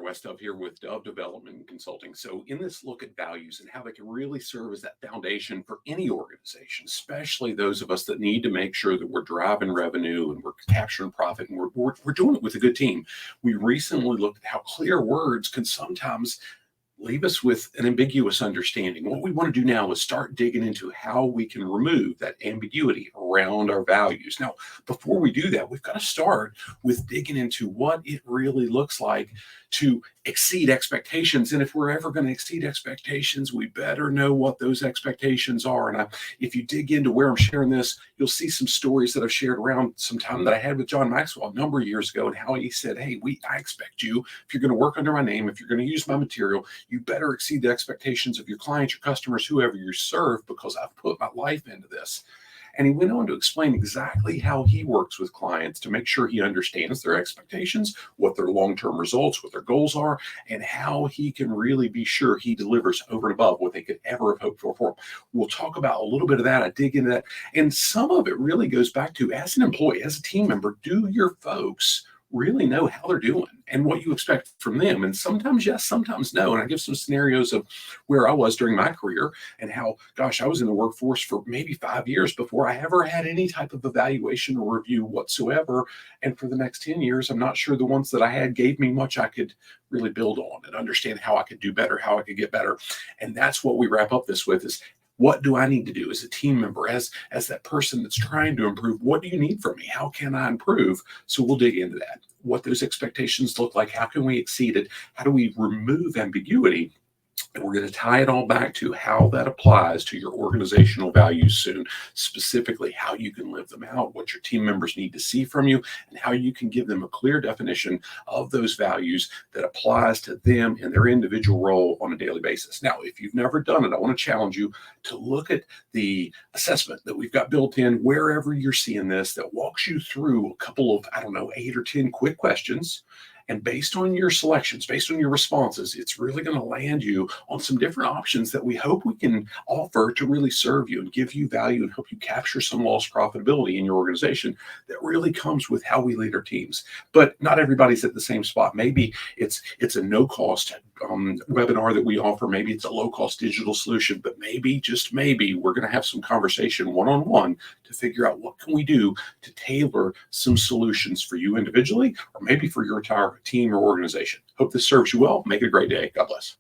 West of here with Dove Development and Consulting. So in this look at values and how they can really serve as that foundation for any organization, especially those of us that need to make sure that we're driving revenue and we're capturing profit and we're doing it with a good team. We recently looked at how clear words can sometimes leave us with an ambiguous understanding. What we want to do now is start digging into how we can remove that ambiguity around our values. Now, before we do that, we've got to start with digging into what it really looks like to exceed expectations. And if we're ever going to exceed expectations, we better know what those expectations are. And if you dig into where I'm sharing this, you'll see some stories that I've shared around some time that I had with John Maxwell a number of years ago, and how he said, hey, I expect you, if you're going to work under my name, if you're going to use my material, you better exceed the expectations of your clients, your customers, whoever you serve, because I've put my life into this. And he went on to explain exactly how he works with clients to make sure he understands their expectations, what their long-term results, what their goals are, and how he can really be sure he delivers over and above what they could ever have hoped for him. We'll talk about a little bit of that. I dig into that. And some of it really goes back to, as an employee, as a team member, do your folks really know how they're doing and what you expect from them? And sometimes yes, sometimes no. And I give some scenarios of where I was during my career and how, gosh, I was in the workforce for maybe 5 years before I ever had any type of evaluation or review whatsoever. And for the next 10 years, I'm not sure the ones that I had gave me much I could really build on and understand how I could do better, how I could get better. And that's what we wrap up this with is, what do I need to do as a team member, as that person that's trying to improve? What do you need from me? How can I improve? So we'll dig into that, what those expectations look like. How can we exceed it? How do we remove ambiguity? And we're going to tie it all back to how that applies to your organizational values soon, specifically how you can live them out, what your team members need to see from you, and how you can give them a clear definition of those values that applies to them in their individual role on a daily basis. Now, if you've never done it, I want to challenge you to look at the assessment that we've got built in wherever you're seeing this, that walks you through a couple of, 8 or 10 quick questions. And based on your selections, based on your responses, it's really going to land you on some different options that we hope we can offer to really serve you and give you value and help you capture some lost profitability in your organization that really comes with how we lead our teams. But not everybody's at the same spot. Maybe it's a no-cost webinar that we offer. Maybe it's a low-cost digital solution, but maybe, just maybe, we're going to have some conversation one-on-one to figure out what can we do to tailor some solutions for you individually, or maybe for your entire team or organization. Hope this serves you well. Make it a great day. God bless.